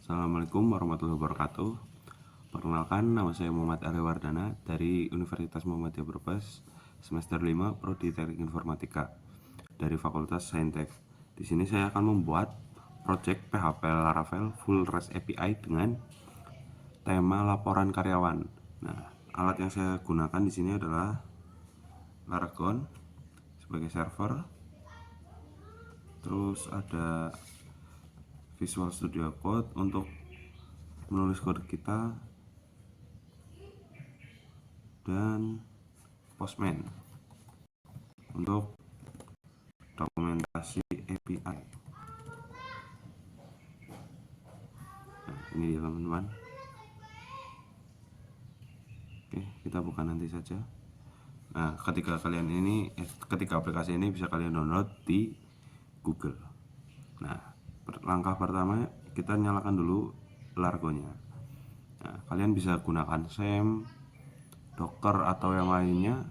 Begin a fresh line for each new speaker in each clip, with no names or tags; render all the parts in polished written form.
Assalamualaikum warahmatullahi wabarakatuh. Perkenalkan, nama saya Muhammad Arya Wardana dari Universitas Muhammadiyah Brebes, semester 5, Prodi Teknik Informatika dari Fakultas Saintek. Di sini saya akan membuat project PHP Laravel Full REST API dengan tema laporan karyawan. Nah, alat yang saya gunakan di sini adalah Laragon sebagai server. Terus ada Visual Studio Code untuk menulis kode kita, dan Postman untuk dokumentasi API. Nah, ini dia teman-teman. Oke, kita buka nanti saja. Nah, ketika aplikasi ini bisa kalian download di Google. Nah, langkah pertama kita nyalakan dulu Largonya. Nah, kalian bisa gunakan SAM, Docker atau yang lainnya.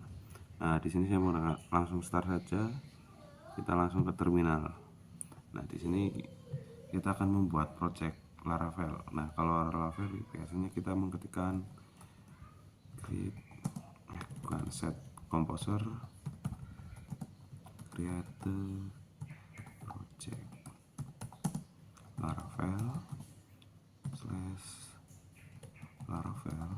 Nah, di sini saya mau langsung start saja. Kita langsung ke terminal. Nah, di sini kita akan membuat project Laravel. Nah, kalau Laravel biasanya kita mengetikkan create set composer, create project Laravel slash Laravel.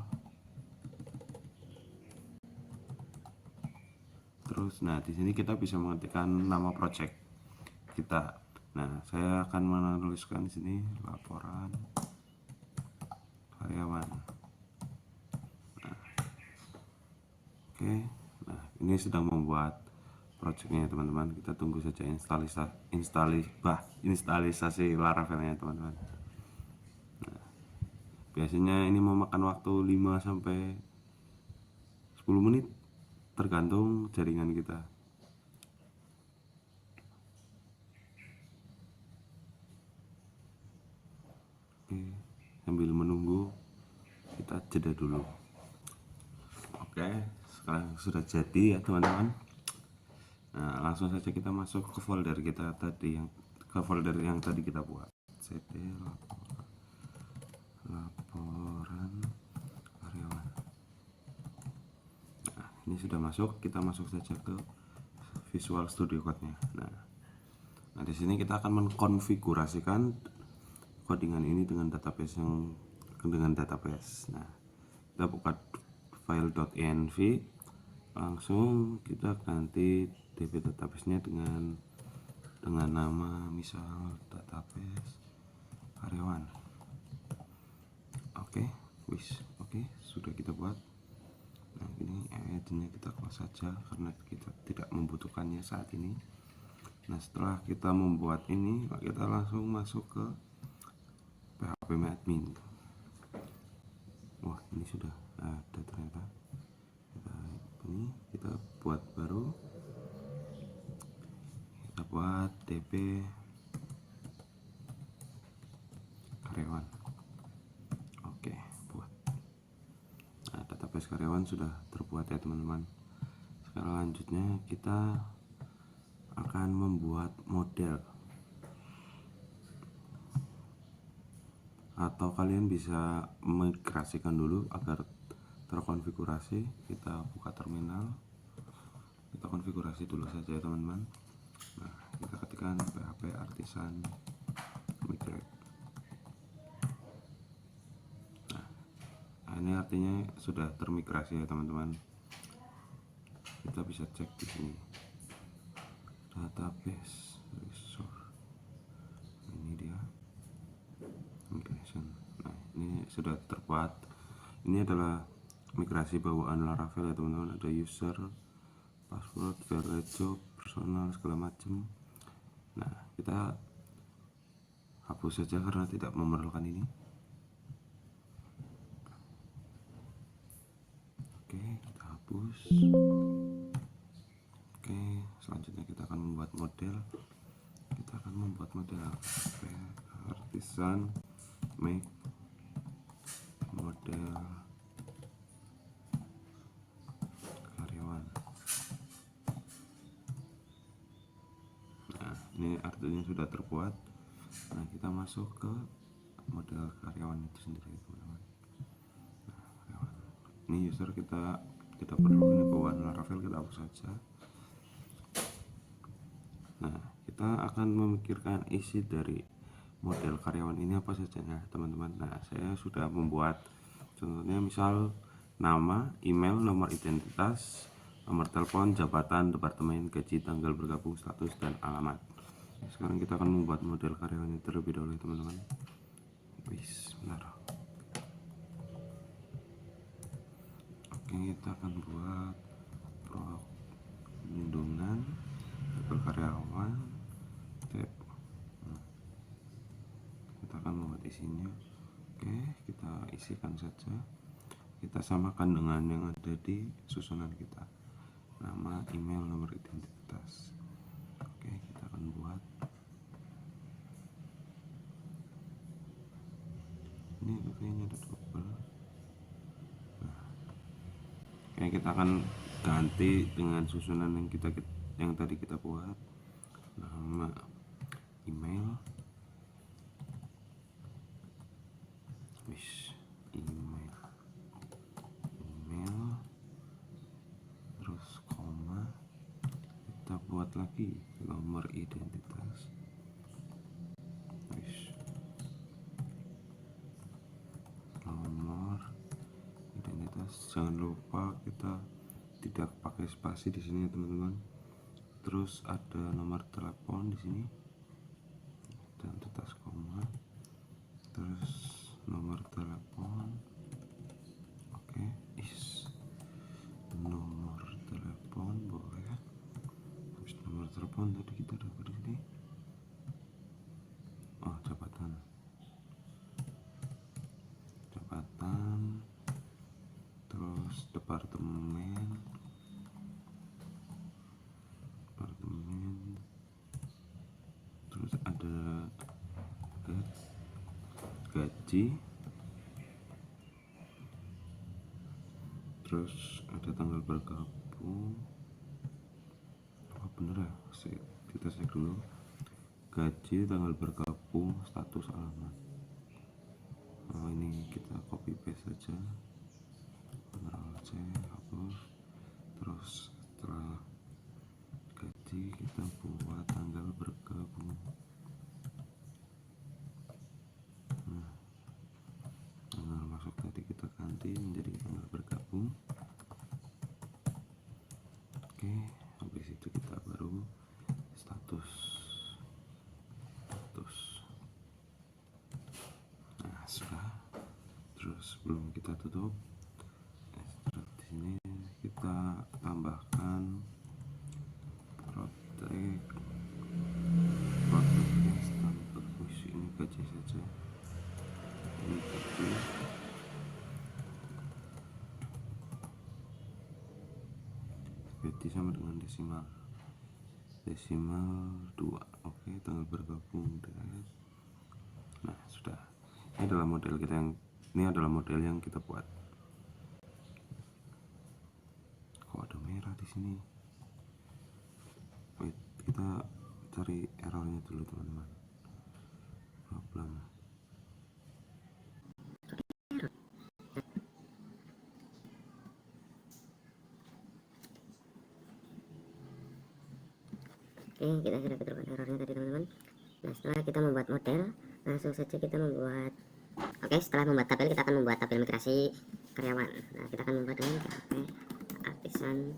Terus, nah di sini kita bisa mengetikkan nama project kita. Nah, saya akan menuliskan di sini laporan karyawan. Nah, oke. Nah, ini sedang membuat projectnya teman-teman. Kita tunggu saja instalisasi Laravelnya teman-teman. Nah, biasanya ini memakan waktu 5 sampai 10 menit tergantung jaringan kita. Oke, sambil menunggu kita jeda dulu. Oke, sekarang sudah jadi ya teman-teman. Nah, langsung saja kita masuk ke folder yang tadi kita buat. cd laporan karyawan. Nah, ini sudah masuk, kita masuk saja ke Visual Studio Code-nya. Nah, di sini kita akan mengkonfigurasikan codingan ini dengan database. Nah, kita buka file.env, langsung kita ganti db database-nya dengan nama misal database karyawan. Oke, sudah kita buat. Nah, ini add-nya kita close saja karena kita tidak membutuhkannya saat ini. Nah, setelah kita membuat ini, kita langsung masuk ke PHP admin. Wah, ini sudah ada ternyata. Kita buat baru. Kita buat db karyawan. Oke, buat. Nah, database karyawan sudah terbuat ya teman-teman. Sekarang lanjutnya kita akan membuat model, atau kalian bisa migrasikan dulu agar terkonfigurasi. Kita buka terminal, kita konfigurasi dulu saja ya teman-teman. Nah, kita ketikkan php artisan migrate. Nah, ini artinya sudah termigrasi ya teman-teman. Kita bisa cek di sini database resource, ini dia migration. Nah, ini sudah terbuat. Ini adalah migrasi bawaan Laravel ya teman-teman. Ada user, password, variable job, personal, segala macam. Nah, kita hapus saja karena tidak memerlukan ini. Oke, kita hapus. Oke, selanjutnya kita akan membuat model. Kita akan membuat model artisan make model karyawan. Nah, ini artinya sudah terbuat. Nah, kita masuk ke model karyawan itu sendiri teman-teman. Nah, karyawan. Ini user kita tidak perlu ini bawaan Laravel, kita hapus saja. Nah, kita akan memikirkan isi dari model karyawan ini apa saja ya teman-teman. Nah, saya sudah membuat contohnya, misal nama, email, nomor identitas, nomor telepon, jabatan, departemen, gaji, tanggal bergabung, status, dan alamat. Sekarang kita akan membuat model karyawan ini terlebih dahulu teman-teman. Benar. Oke, kita akan buat perlindungan label karyawan tab. Kita akan membuat isinya. Oke, kita isikan saja, kita samakan dengan yang ada di susunan kita, nama, email, nomor identitas. Oke, kita akan buat ini, kayaknya ada double. Nah, oke, kita akan ganti dengan susunan yang tadi kita buat, nama, email, terus koma, kita buat lagi nomor identitas, nomor identitas. Jangan lupa kita tidak pakai spasi di sini ya teman-teman. Terus ada nomor telepon di sini dan tetas koma, terus nomor telepon. Oke, nomor telepon boleh. Terus nomor telepon tadi kita dapat di sini. Oh, jabatan, terus departemen, terus ada gaji, terus ada tanggal bergabung. Apa bener ya? Kita cek dulu. Gaji, tanggal bergabung, status, alamat. Oh, ini kita copy paste saja. Ctrl C, hapus. Terus setelah gaji kita buat tanggal bergabung. Nah, tanggal masuk tadi kita ganti menjadi tanggal bergabung. Oke, habis itu kita baru status. Nah, sudah. Terus sebelum kita tutup, di sini kita tambahkan protect standar. Ini gaji saja, ini gaji sama dengan desimal 2. Oke, tanggal bergabung. Nah, sudah. Ini adalah model yang kita buat. Kok ada merah di sini? Wait, kita cari errornya dulu teman-teman. Problem.
Oke, kita sudah ketemukan errornya tadi teman-teman. Nah, setelah kita membuat model, langsung saja kita membuat. Oke, setelah membuat tabel, kita akan membuat tabel migrasi karyawan. Nah, kita akan membuat dengan PHP artisan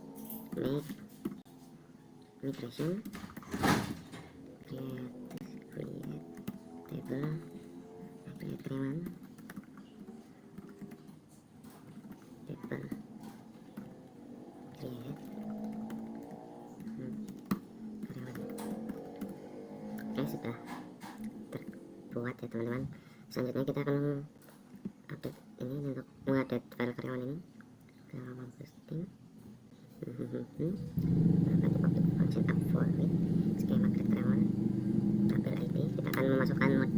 make migration, create table, create karyawan, table, create karyawan. Oke, sudah terbuat ya teman-teman. Selanjutnya kita akan update ini untuk mengupdate file karyawan ini. Karyawan posting. Update function up for with skema create karyawan. Tabel ID. Kita akan memasukkan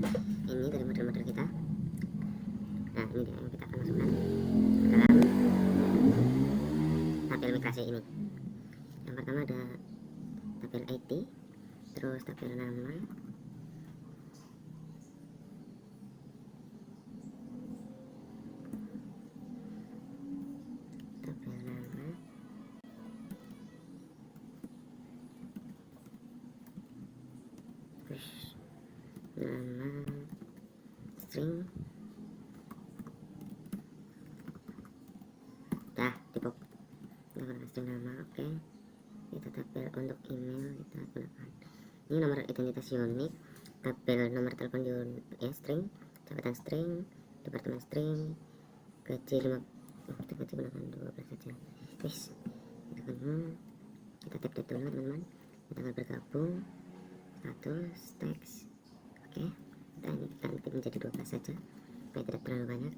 ini dari model-model kita. Nah, ini dia yang kita akan masukkan dalam tabel migrasi ini. Yang pertama ada tabel ID, terus tabel nama, nama string. Dah cukup, kita gunakan string nama. Oke, kita tabel untuk email, kita gunakan ini nomor identitas unik, tabel nomor telepon ya string, jabatan string, departemen string, gaji 5, kita gaji gunakan 12 saja. Wis, kita tap dulu teman-teman, kita akan bergabung status teks. Oke, kita ketik menjadi 12 saja supaya tidak terlalu banyak.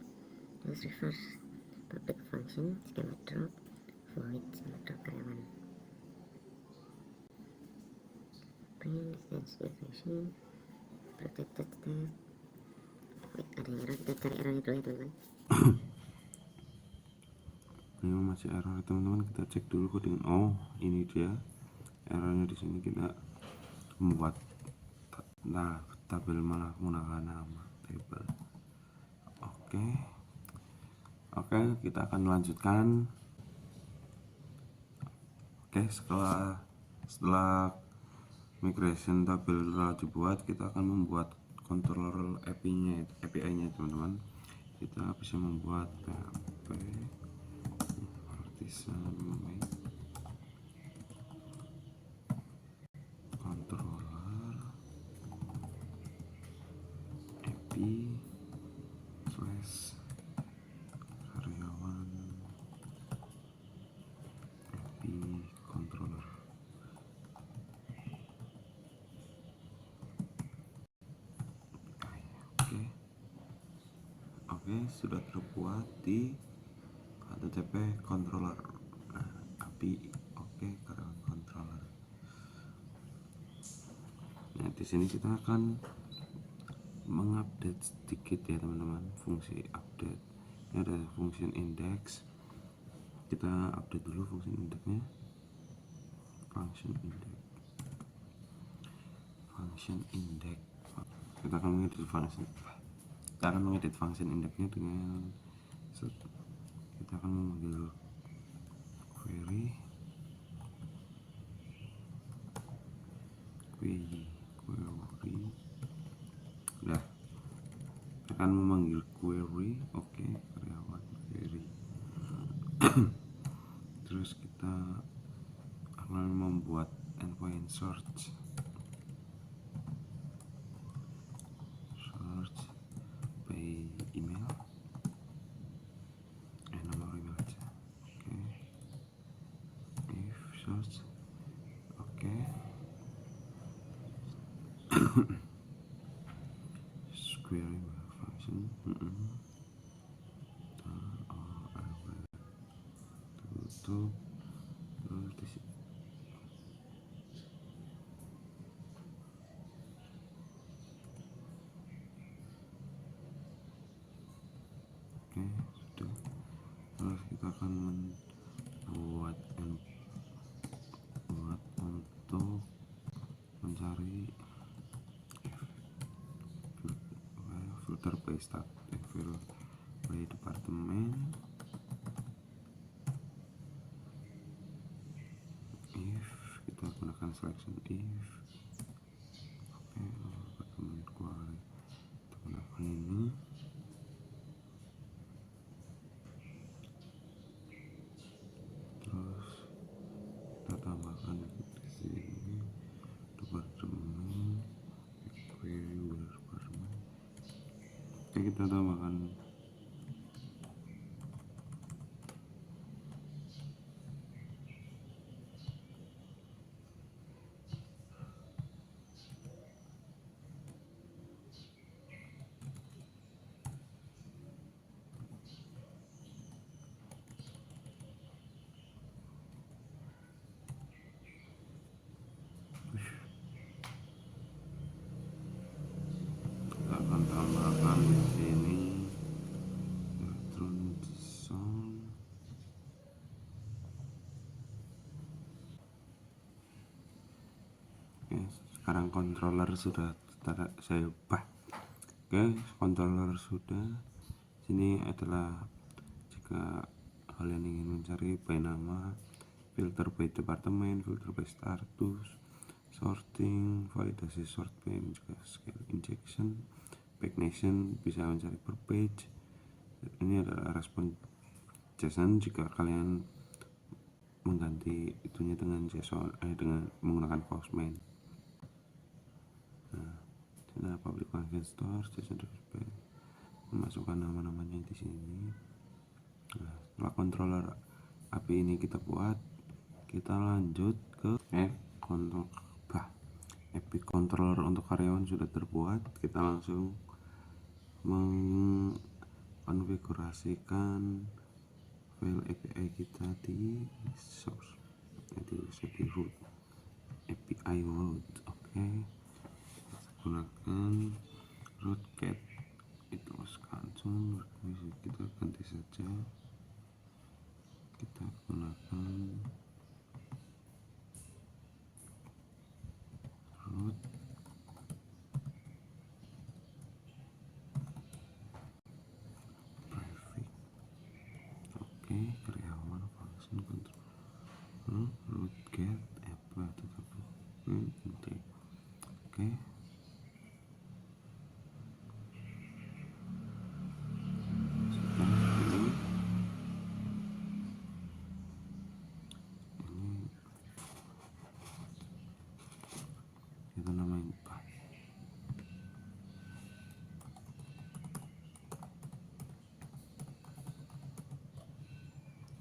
Terus reverse public function, schema drop, void schema drop karyawan, print distance migration, protected state. Wait, ada yang error, kita cari errornya dulu ya teman-teman.
Ini masih error teman-teman, kita cek dulu coding. Oh, ini dia errornya. Di sini kita membuat tabel malah menggunakan nama table. Oke, kita akan melanjutkan. Oke, setelah migration tabel telah dibuat, kita akan membuat controller API-nya teman-teman. Kita bisa membuat PHP artisan controller API slash karyawan API controller. Oke, sudah terbuat di HTTP controller. API karyawan controller. Nah, di sini kita akan mengupdate sedikit ya teman-teman, fungsi update. Ini ada function index, kita update dulu function indexnya. Function index, kita akan mengedit function indexnya dengan kita akan memanggil query udah, akan memanggil query. Oke, karyawan query. Terus kita akan membuat endpoint search by email, nomor email aja. Oke, if search. Oke, query function tutup. Terus di sini oke, sudah. Terus kita akan membuat untuk mencari filter by start, filter by departemen. If kita gunakan selection if. Oke, departemen query kita gunakan ini. Terus kita tambahkan di sini departemen query departemen. Oke, kita tambahkan di sini electron sound. Oke, sekarang controller sudah saya ubah. Oke, controller sudah. Sini adalah jika kalian ingin mencari by nama, filter by departemen, filter by status, sorting, validasi sort by, juga scale injection. nation, back nation, bisa mencari per page. Ini adalah respon JSON jika kalian mengganti itunya dengan JSON dengan menggunakan Postman. Nah, ini ada public function store, JSON display, memasukkan nama-namanya di sini. Nah, setelah controller API ini kita buat, kita lanjut ke API controller untuk karyawan sudah terbuat. Kita langsung mengkonfigurasikan file API kita di source, di root API root. Oke, gunakan root get itu langsung kita ganti saja, kita gunakan root prefix. Oke, karyawan function control root get apa tetap intake. Oke, kita namain Pak.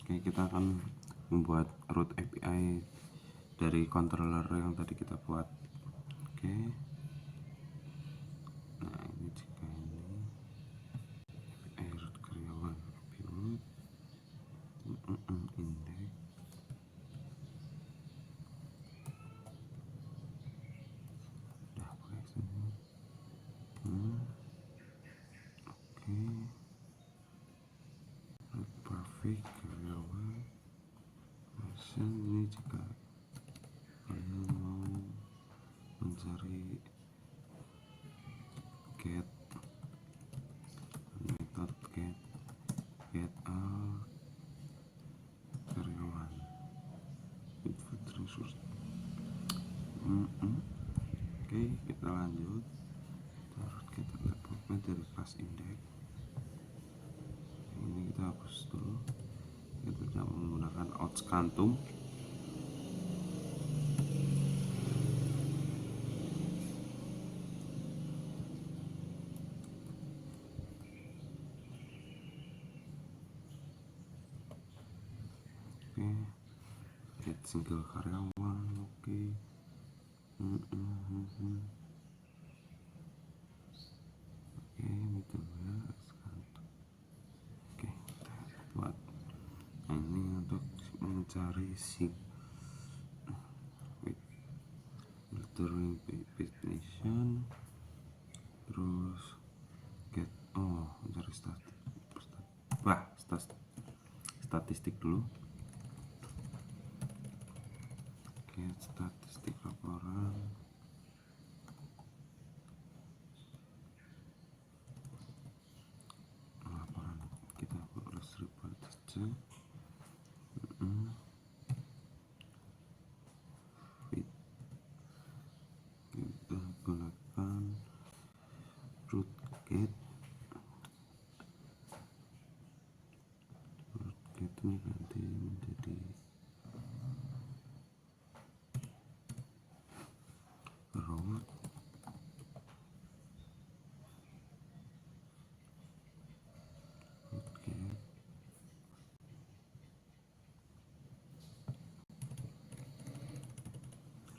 Oke, kita akan membuat root API dari controller yang tadi kita buat. Oke, nah ini jika ini API root karyawan API root index. Udah pakai sini. Oke, root perfect karyawan version. Ini jika kalian mau mencari get method get out karyawan input resource. Oke, kita lanjut. Terus kita dapatnya dari class index. Ini kita hapus dulu. Kita tidak menggunakan out scantum. Oke, get single karyawan. Oke. Oke, middleware scantum. Oke, kita buat. Nah, ini untuk mencari filtering nation, terus get mencari statistik dulu. Get statistik laporan. Kita harus report saja. Kita gunakan root get ini ganti menjadi root get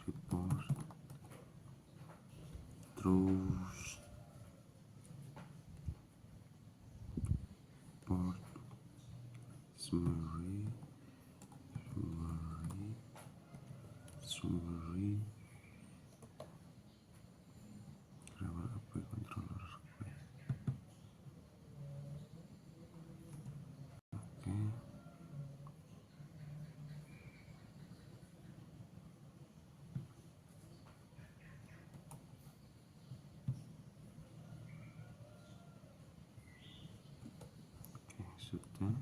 report, terus report summary karyawan API controller. Oke, sudah.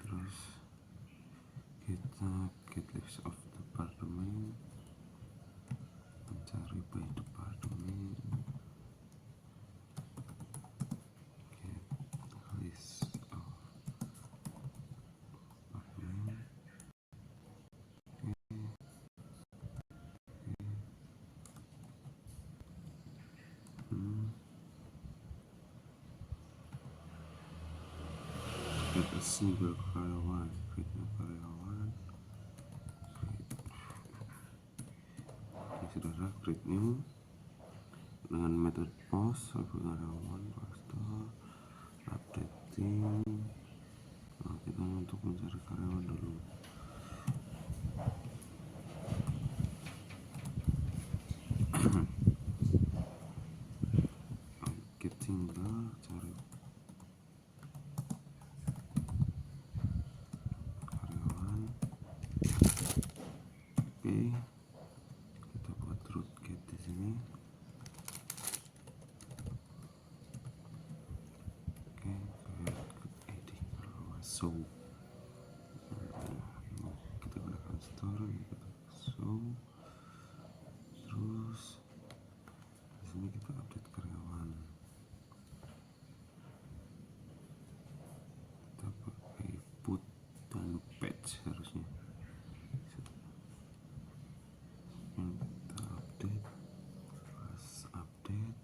Terus kita get list of department, mencari by department. single karyawan, create new karyawan. Ini saudara, create new dengan metode post, karyawan, paste, updating. Nah, kita untuk mencari karyawan dulu. Oke, tinggal cari karyawan. Oke, kita buat root get di sini. Oke, ID show. Kita gunakan store, kita show. Terus di sini kita update karyawan. Kita pakai put dan patch harusnya. Kita update, pas update,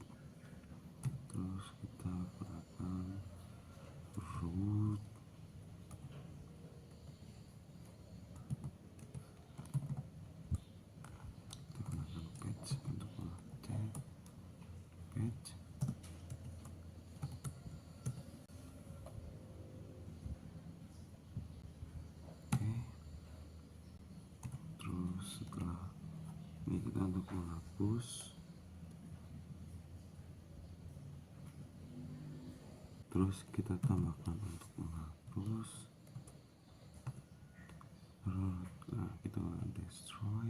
terus kita gunakan root. Kita gunakan patch untuk mengupdate patch. Oke, terus setelah ini kita untuk menghapus, terus kita tambahkan untuk menghapus. Nah, kita destroy.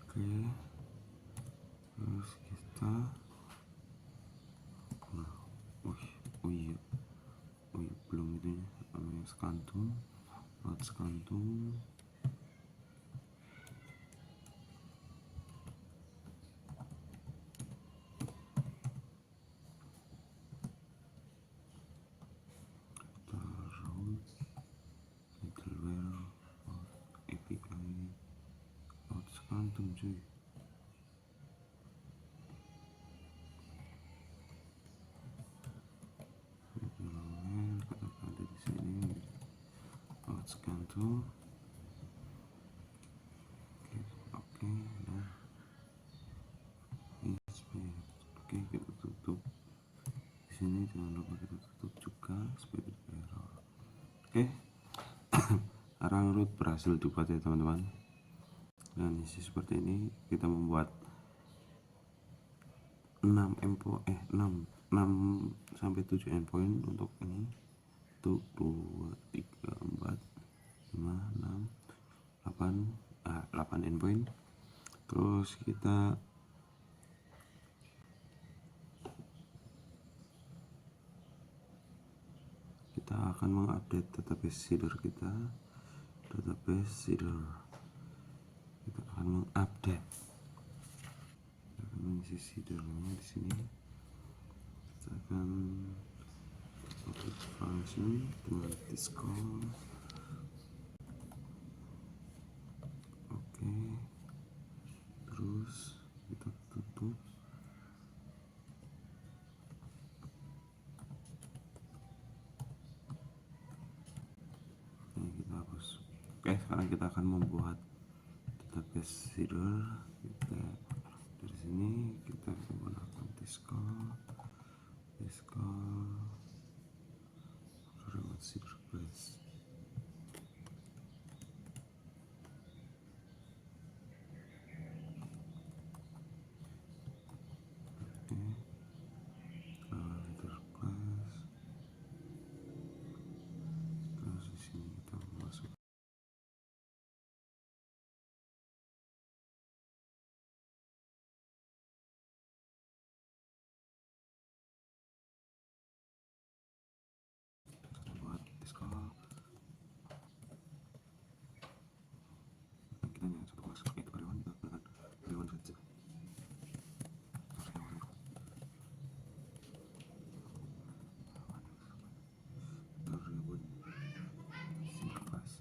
Oke, terus kita oh iya belum itu ya, namanya scantum, buat scantum. Root middleware API out scantum cuy. Middleware katakan ada di sini out scantum. Oke, nah oke, kita tutup di sini, jangan lupa kita tutup juga supaya tidak error. Oke, arang root berhasil dibuat ya teman-teman. Dan isi seperti ini, kita membuat 6 sampai 7 endpoint untuk ini. 1 2 3 4 5 6 8 endpoint. Terus kita akan mengupdate database seeder kita. Kita akan mengupdate, kita mengisi seedernya di sini. Kita akan update function dengan discall. Oke, terus kita tutup. Ini kita hapus. Oke, sekarang kita akan membuat database seeder. Kita dari sini kita menggunakan discall lewat seeder place. Terus di sini kita masuk. Buat discall. Kita hanya satu kelas, itu karyawan, kita gunakan karyawan saja. Single class.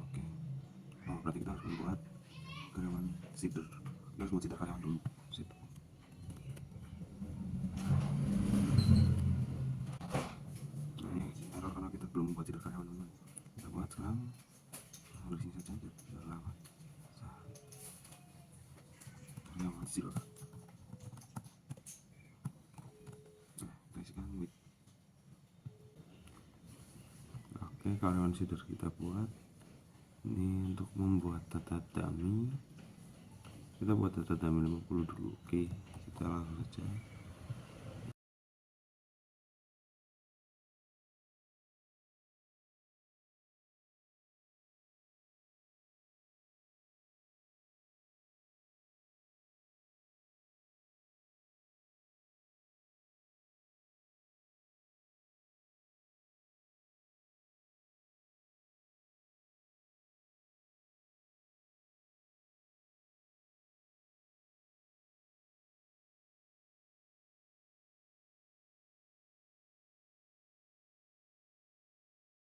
Oke. Oh, berarti kita harus membuat karyawan seeder. Kita harus membuat seeder karyawan dulu. karyawan sudah kita buat. Ini untuk membuat data dummy, kita buat data dummy 50 dulu. Oke, kita langsung saja